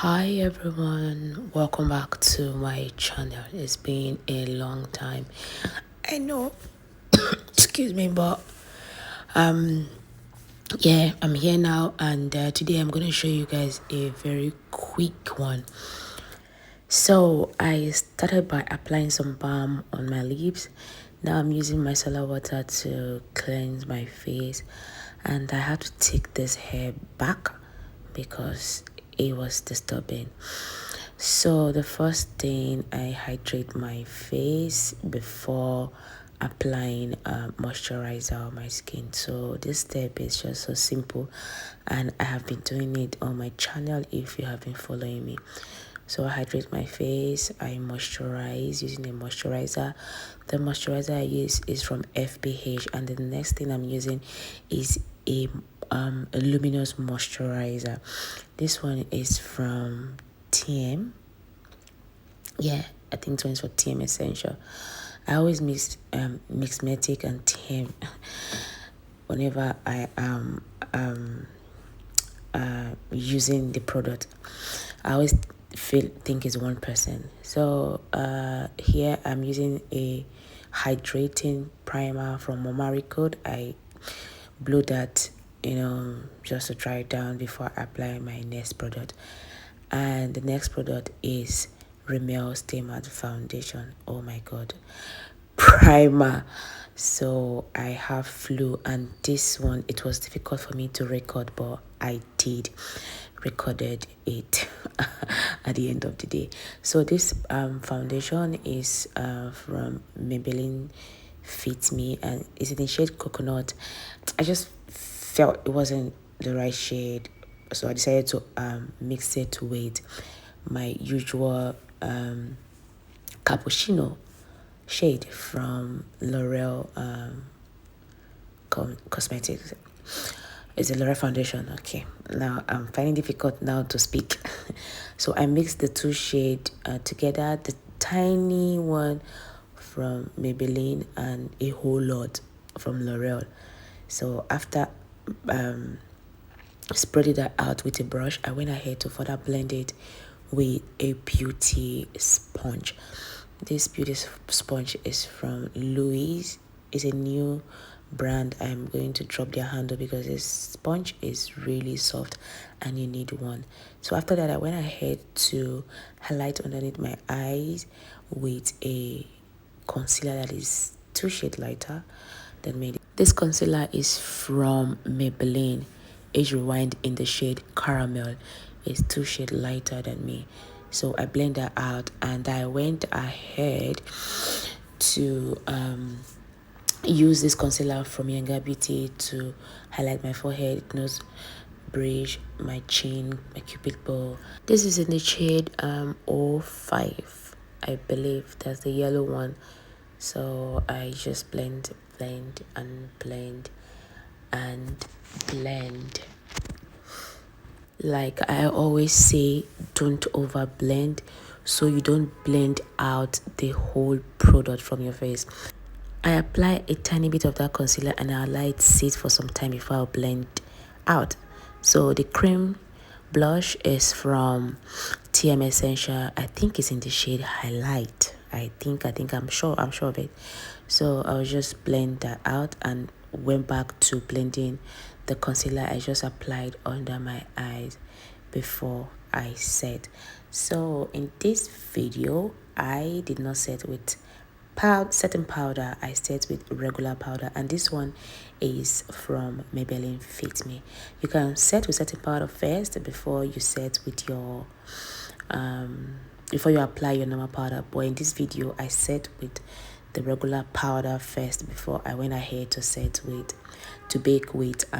Hi everyone, welcome back to my channel. It's been a long time. I know, excuse me, but yeah, I'm here now, and today I'm going to show you guys a very quick one. So I started by applying some balm on my lips. Now I'm using micellar water to cleanse my face, and I had to take this hair back because it was disturbing. So the first thing, I hydrate my face before applying moisturizer on my skin. So this step is just so simple, and I have been doing it on my channel if you have been following me. So I hydrate my face, I moisturize using a moisturizer. The moisturizer I use is from FBH, and the next thing I'm using is a luminous moisturizer. This one is from TM. Yeah, I think this one's for TM Essential. I always mix metic and TM whenever I am using the product. I always think it's one person. So here I'm using a hydrating primer from omaricode. I blew that, just to dry it down before I apply my next product. And the next product is Rimmel Stay Matte Foundation. Oh my god, primer. So I have flu, and this one, it was difficult for me to record, but I did recorded it at the end of the day. So this foundation is from Maybelline Fit Me, and it's in the shade coconut. I just felt it wasn't the right shade, so I decided to mix it with my usual cappuccino shade from L'Oreal Cosmetics. It's a L'Oreal foundation. Okay, now I'm finding difficult now to speak. So I mixed the two shades together, the tiny one from Maybelline and a whole lot from L'Oreal. So after spreading that out with a brush, I went ahead to further blend it with a beauty sponge. This beauty sponge is from Louise. It's a new brand. I'm going to drop their handle because this sponge is really soft and you need one. So after that, I went ahead to highlight underneath my eyes with a concealer that is 2 shades lighter than me. This concealer is from Maybelline Age Rewind in the shade Caramel. It's 2 shades lighter than me. So I blend that out, and I went ahead to use this concealer from Yanga Beauty to highlight my forehead, nose bridge, my chin, my cupid bow. This is in the shade 05. I believe that's the yellow one. So I just blend and blend and blend. Like I always say, don't over blend, so you don't blend out the whole product from your face. I apply a tiny bit of that concealer and I allow it sit for some time before I blend out. So the cream blush is from TM Essential. I think it's in the shade Highlight. I'm sure of it. So I'll just blend that out and went back to blending the concealer I just applied under my eyes before I set. So in this video, I did not set with setting powder. I set with regular powder, and this one is from Maybelline Fit Me. You can set with setting powder first before you set with your before you apply your normal powder, but in this video I set with the regular powder first before I went ahead to bake with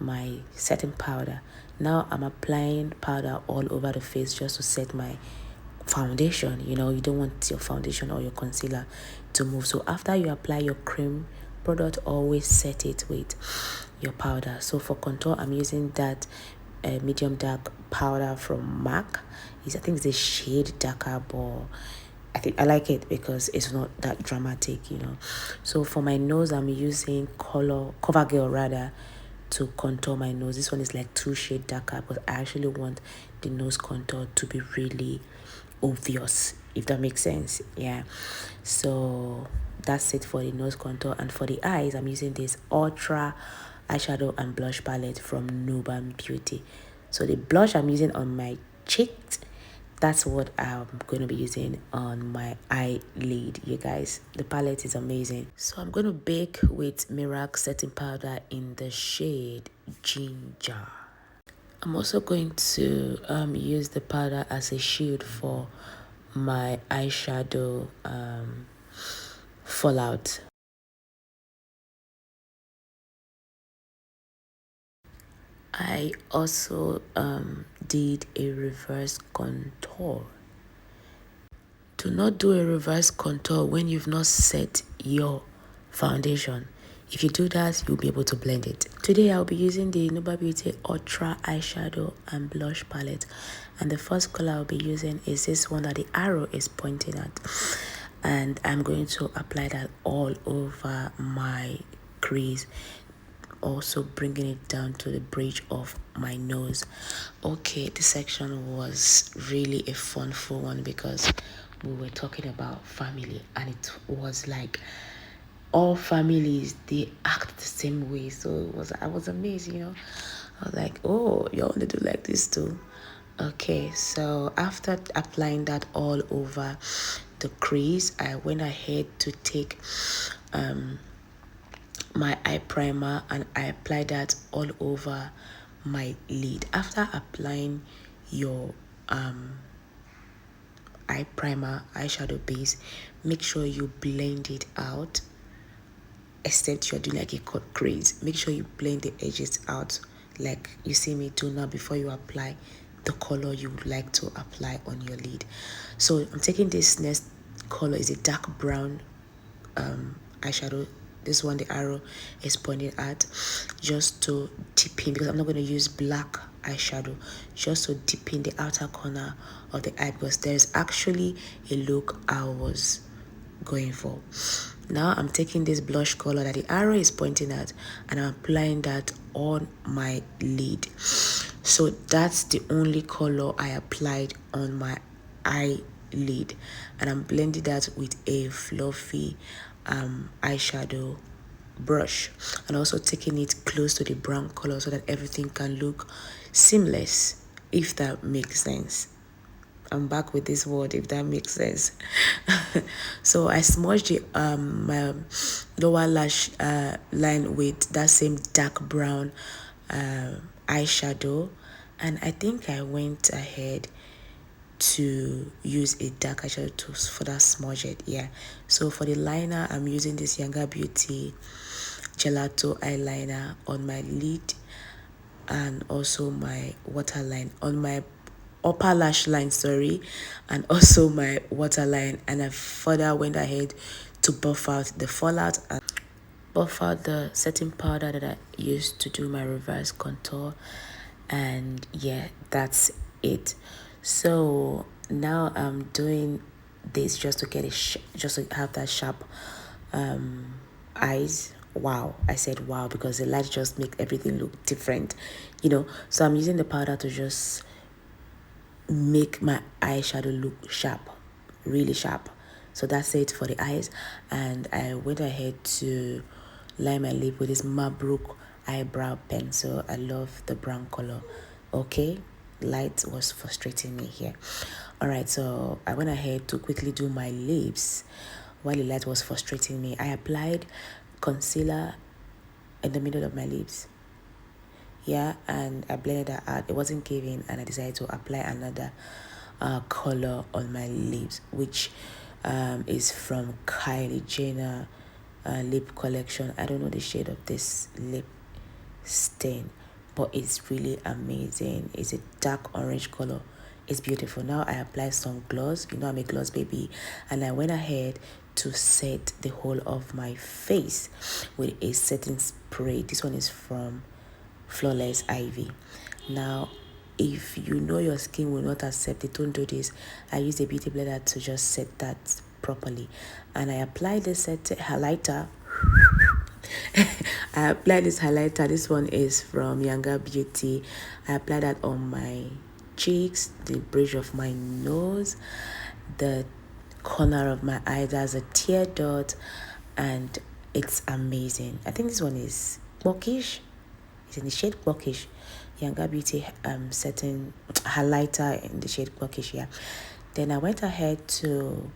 my setting powder. Now I'm applying powder all over the face just to set my foundation. You don't want your foundation or your concealer to move. So after you apply your cream product, always set it with your powder. So for contour, I'm using that medium dark powder from MAC. I think it's a shade darker, but I like it because it's not that dramatic. So for my nose, I'm using CoverGirl to contour my nose. This one is like 2 shades darker, but I actually want the nose contour to be really obvious, if that makes sense. Yeah, so that's it for the nose contour. And for the eyes, I'm using this ultra eyeshadow and blush palette from Nuban Beauty. So the blush I'm using on my cheeks, that's what I'm going to be using on my eyelid, you guys. The palette is amazing. So I'm going to bake with merak setting powder in the shade Ginger. I'm also going to use the powder as a shield for my eyeshadow fallout. I also did a reverse contour. Do not do a reverse contour when you've not set your foundation. If you do that, you'll be able to blend it. Today, I'll be using the Nuban Beauty Ultra Eyeshadow and Blush Palette. And the first color I'll be using is this one that the arrow is pointing at. And I'm going to apply that all over my crease, also bringing it down to the bridge of my nose. Okay, this section was really a fun full one because we were talking about family, and it was like all families, they act the same way. So I was amazed, you know. I was like, oh, y'all want to do like this too? Okay, so after applying that all over the crease, I went ahead to take my eye primer and I applied that all over my lid. After applying your eye primer, eyeshadow base, make sure you blend it out. Except you're doing like a cut crease, make sure you blend the edges out like you see me do now before you apply the color you would like to apply on your lid. So I'm taking this next color, is a dark brown eyeshadow. This one the arrow is pointing at, just to dip in, because I'm not going to use black eyeshadow, just to dip in the outer corner of the eye, because there's actually a look I was going for. Now I'm taking this blush color that the arrow is pointing at and I'm applying that on my lid. So that's the only color I applied on my eyelid, and I'm blending that with a fluffy eyeshadow brush, and also taking it close to the brown color so that everything can look seamless, if that makes sense. I'm back with this word, if that makes sense. So I smudged the my lower lash line with that same dark brown eyeshadow, and I think I went ahead to use a dark eyeshadow to further smudge it. Yeah, so for the liner, I'm using this Yanga Beauty gelato eyeliner on my lid, and also my waterline on my upper lash line, sorry, and also my waterline. And I further went ahead to buff out the fallout and buff out the setting powder that I used to do my reverse contour. And yeah, that's it. So now I'm doing this just to get just to have that sharp eyes. Wow, I said wow because the light just make everything look different, you know. So I'm using the powder to just make my eyeshadow look sharp, really sharp. So that's it for the eyes. And I went ahead to line my lip with this Maybelline eyebrow pencil. I love the brown color. Okay, light was frustrating me here. All right, so I went ahead to quickly do my lips while the light was frustrating me. I applied concealer in the middle of my lips, yeah, and I blended that out. It wasn't giving, and I decided to apply another color on my lips, which is from Kylie Jenner lip collection. I don't know the shade of this lip stain, but it's really amazing. It's a dark orange color. It's beautiful. Now I applied some gloss. You know I'm a gloss baby, and I went ahead to set the whole of my face with a setting spray. This one is from Flawless Ivy. Now if you know your skin will not accept it, don't do this. I use a beauty blender to just set that properly, and I applied the set highlighter I applied this highlighter. This one is from Yanga Beauty. I applied that on my cheeks, the bridge of my nose, the corner of my eye. There's a tear dot, and it's amazing. I think this one is blockish. It's in the shade blockish. Yanga Beauty setting highlighter in the shade blockish. Yeah. Then I went ahead to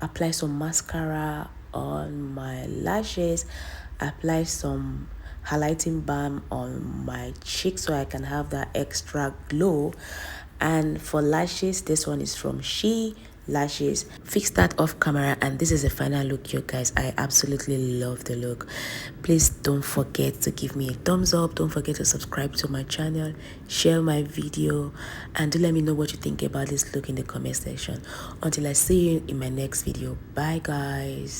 apply some mascara on my lashes, apply some highlighting balm on my cheek so I can have that extra glow. And for lashes, this one is from Chee lashes. Fix that off camera, and this is the final look, you guys. I absolutely love the look. Please don't forget to give me a thumbs up. Don't forget to subscribe to my channel, share my video, and do let me know what you think about this look in the comment section. Until I see you in my next video, bye guys.